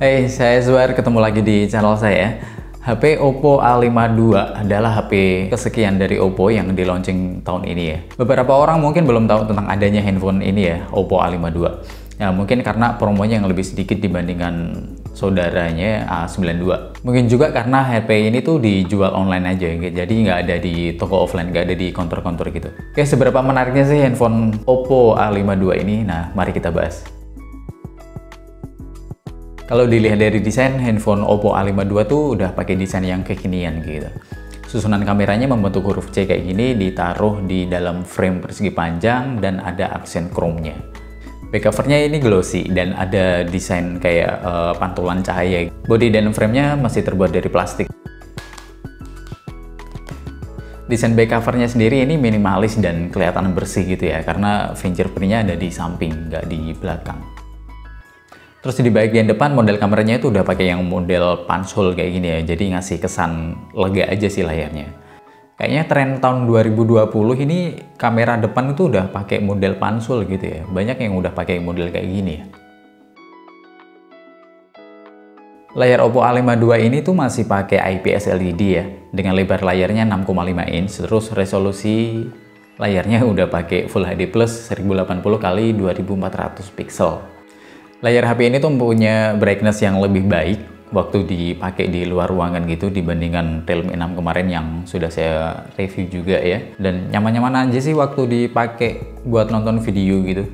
Hey, saya Zuar, ketemu lagi di channel saya. HP Oppo A52 adalah HP kesekian dari Oppo yang di launching tahun ini ya. Beberapa orang mungkin belum tahu tentang adanya handphone ini ya, Oppo A52. Ya, mungkin karena promonya yang lebih sedikit dibandingkan saudaranya A92. Mungkin juga karena HP ini tuh dijual online aja, jadi nggak ada di toko offline, nggak ada di konter-konter gitu. Oke, seberapa menariknya sih handphone Oppo A52 ini? Nah, mari kita bahas. Kalau dilihat dari desain, handphone Oppo A52 tuh udah pakai desain yang kekinian gitu. Susunan kameranya membentuk huruf C kayak gini, ditaruh di dalam frame persegi panjang dan ada aksen chrome-nya. Back covernya ini glossy dan ada desain kayak pantulan cahaya. Body dan frame-nya masih terbuat dari plastik. Desain back covernya sendiri ini minimalis dan kelihatan bersih gitu ya, karena fingerprint-nya ada di samping, nggak di belakang. Terus di bagian depan model kameranya itu udah pakai yang model punch hole kayak gini ya, jadi ngasih kesan lega aja sih layarnya. Kayaknya tren tahun 2020 ini kamera depan itu udah pakai model punch hole gitu ya, banyak yang udah pakai model kayak gini ya. Layar Oppo A52 ini tuh masih pakai IPS LED ya, dengan lebar layarnya 6,5 inch, terus resolusi layarnya udah pakai Full HD Plus 1080 x 2400 pixel. Layar HP ini tuh punya brightness yang lebih baik waktu dipakai di luar ruangan gitu dibandingkan Realme 6 kemarin yang sudah saya review juga ya. Dan nyaman-nyaman aja sih waktu dipakai buat nonton video gitu.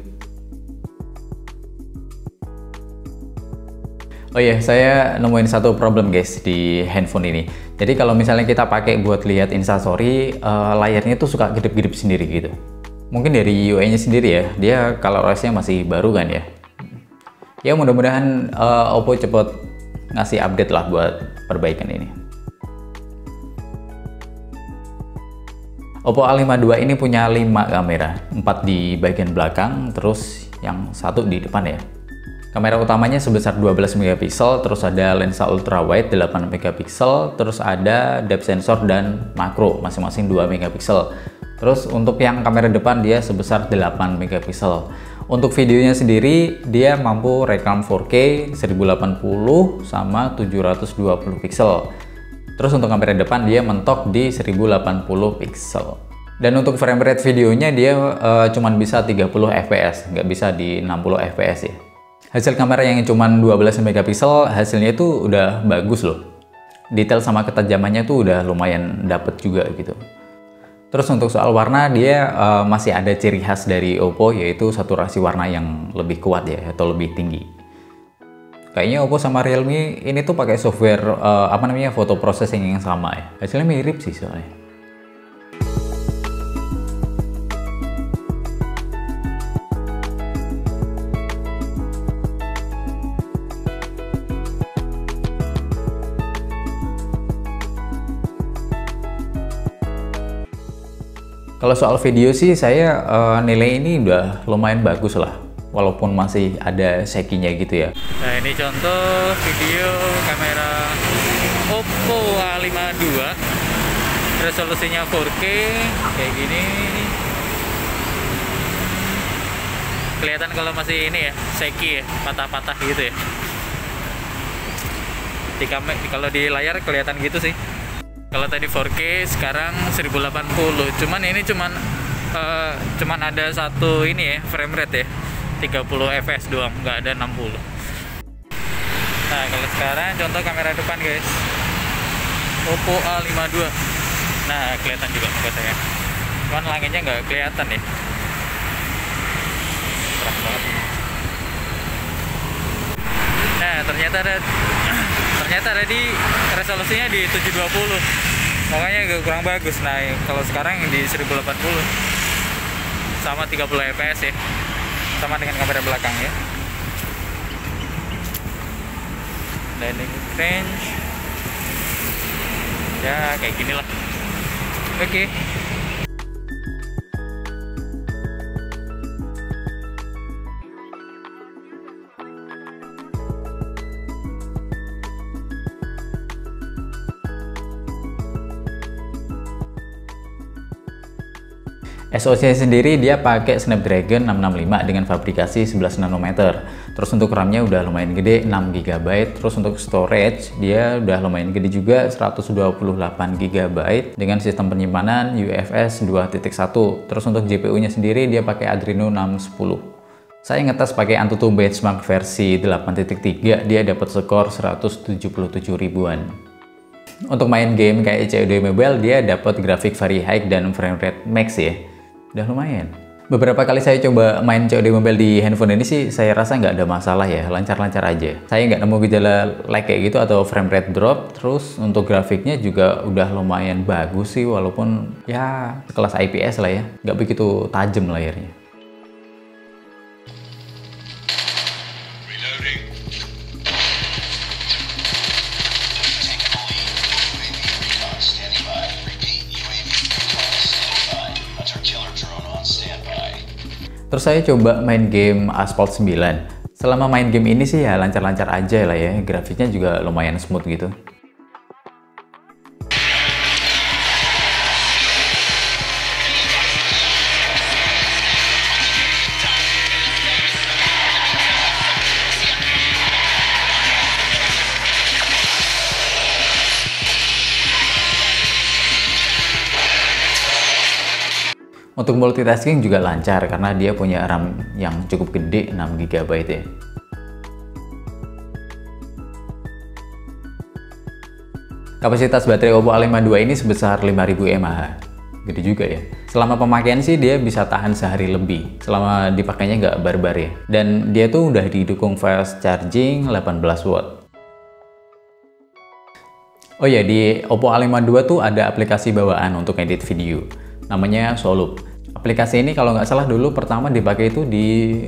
Oh iya, saya nemuin satu problem guys di handphone ini. Jadi kalau misalnya kita pakai buat lihat Instastory, layarnya tuh suka gedip-gedip sendiri gitu. Mungkin dari UI-nya sendiri ya, dia ColorOS-nya masih baru kan ya. Ya mudah-mudahan Oppo cepet ngasih update lah buat perbaikan ini. Oppo A52 ini punya 5 kamera, 4 di bagian belakang, terus yang 1 di depan ya. Kamera utamanya sebesar 12 megapiksel, terus ada lensa ultrawide 8 megapiksel, terus ada depth sensor dan makro masing-masing 2 megapiksel. Terus untuk yang kamera depan dia sebesar 8 megapiksel. Untuk videonya sendiri dia mampu rekam 4K 1080 sama 720 pixel. Terus untuk kamera depan dia mentok di 1080 pixel. Dan untuk frame rate videonya dia cuman bisa 30 fps, nggak bisa di 60 fps ya. Hasil kamera yang cuman 12 megapiksel hasilnya itu udah bagus loh. Detail sama ketajamannya tuh udah lumayan dapet juga gitu. Terus untuk soal warna, dia masih ada ciri khas dari Oppo, yaitu saturasi warna yang lebih kuat ya, atau lebih tinggi. Kayaknya Oppo sama Realme ini tuh pakai software photo processing yang sama ya. Hasilnya mirip sih soalnya. Kalau soal video sih saya nilai ini udah lumayan bagus lah, walaupun masih ada shaky-nya gitu ya. Nah ini contoh video kamera Oppo A52, resolusinya 4K kayak gini. Kelihatan kalau masih ini ya, shaky ya, patah-patah gitu ya. Kalau di layar kelihatan gitu sih. Kalau tadi 4K, sekarang 1080. Cuman ini cuman ada satu ini ya, frame rate ya, 30 fps doang, nggak ada 60. Nah kalau sekarang contoh kamera depan guys, Oppo A52. Nah kelihatan juga muka saya, cuman langitnya nggak kelihatan ya, terang banget. Nah ternyata ada di resolusinya di 720, makanya agak kurang bagus. Nah kalau sekarang di 1080 sama 30 fps ya, sama dengan kamera belakang ya. Dynamic range ya kayak gini lah. Oke. SoC sendiri dia pakai Snapdragon 665 dengan fabrikasi 11 nanometer. Terus untuk RAM-nya udah lumayan gede, 6 GB. Terus untuk storage dia udah lumayan gede juga, 128 GB dengan sistem penyimpanan UFS 2.1. Terus untuk GPU-nya sendiri dia pakai Adreno 610. Saya ngetes pakai Antutu benchmark versi 8.3, dia dapat skor 177 ribuan. Untuk main game kayak COD Mobile dia dapat grafik very high dan frame rate max ya. Udah lumayan. Beberapa kali saya coba main COD Mobile di handphone ini sih saya rasa nggak ada masalah ya, lancar-lancar aja. Saya nggak nemu gejala lag kayak gitu atau frame rate drop. Terus untuk grafiknya juga udah lumayan bagus sih, walaupun ya kelas IPS lah ya, nggak begitu tajam layarnya. Terus saya coba main game Asphalt 9. Selama main game ini sih ya lancar-lancar aja lah ya, grafiknya juga lumayan smooth gitu. Untuk multitasking juga lancar karena dia punya RAM yang cukup gede, 6 GB ya. Kapasitas baterai Oppo A52 ini sebesar 5000 mAh. Gede juga ya. Selama pemakaian sih dia bisa tahan sehari lebih, selama dipakainya nggak barbar ya. Dan dia tuh udah didukung fast charging 18 watt. Oh ya, di Oppo A52 tuh ada aplikasi bawaan untuk edit video. Namanya Soloop. Aplikasi ini kalau nggak salah dulu pertama dipakai itu di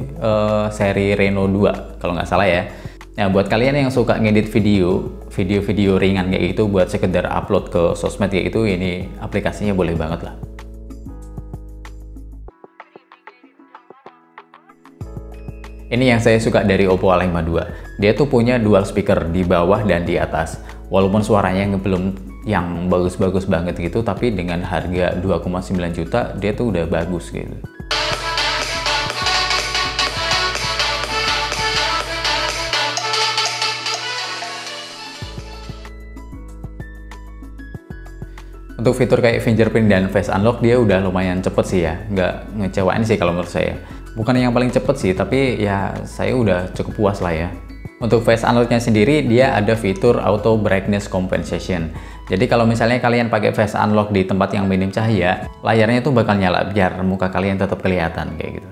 seri Reno 2, kalau nggak salah ya. Nah, buat kalian yang suka ngedit video ringan kayak gitu buat sekedar upload ke sosmed kayak gitu, ini aplikasinya boleh banget lah. Ini yang saya suka dari Oppo A52. Dia tuh punya dual speaker di bawah dan di atas. Walaupun suaranya belum yang bagus-bagus banget gitu, tapi dengan harga 2,9 juta dia tuh udah bagus gitu. Untuk fitur kayak fingerprint dan face unlock dia udah lumayan cepet sih ya, nggak ngecewain sih kalau menurut saya. Bukan yang paling cepet sih, tapi ya saya udah cukup puas lah ya. Untuk face unlock-nya sendiri dia ada fitur auto brightness compensation. Jadi kalau misalnya kalian pakai face unlock di tempat yang minim cahaya, layarnya tuh bakal nyala biar muka kalian tetap kelihatan kayak gitu.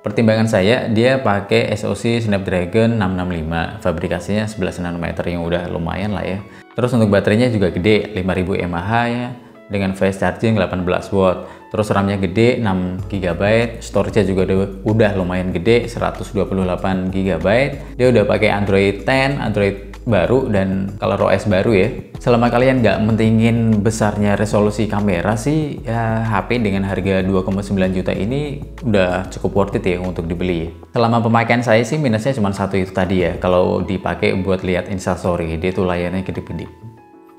Pertimbangan saya, dia pakai SoC Snapdragon 665, fabrikasinya 11 nanometer yang udah lumayan lah ya. Terus untuk baterainya juga gede, 5000 mAh ya, dengan fast charging 18 watt. Terus RAM-nya gede, 6 GB, storage-nya juga udah lumayan gede, 128 GB. Dia udah pakai Android 10, Android baru, dan ColorOS baru ya. Selama kalian nggak mentingin besarnya resolusi kamera sih, ya HP dengan harga 2,9 juta ini udah cukup worth it ya untuk dibeli. Selama pemakaian saya sih minusnya cuma satu itu tadi ya, kalau dipakai buat lihat Instastory, dia tuh layarnya gede-gede.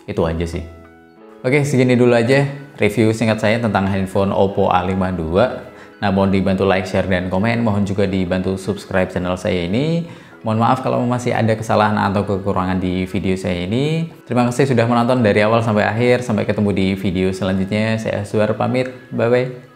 Itu aja sih. Oke, segini dulu aja review singkat saya tentang handphone Oppo A52. Nah, mohon dibantu like, share, dan komen. Mohon juga dibantu subscribe channel saya ini. Mohon maaf kalau masih ada kesalahan atau kekurangan di video saya ini. Terima kasih sudah menonton dari awal sampai akhir. Sampai ketemu di video selanjutnya. Saya Aswar pamit. Bye-bye.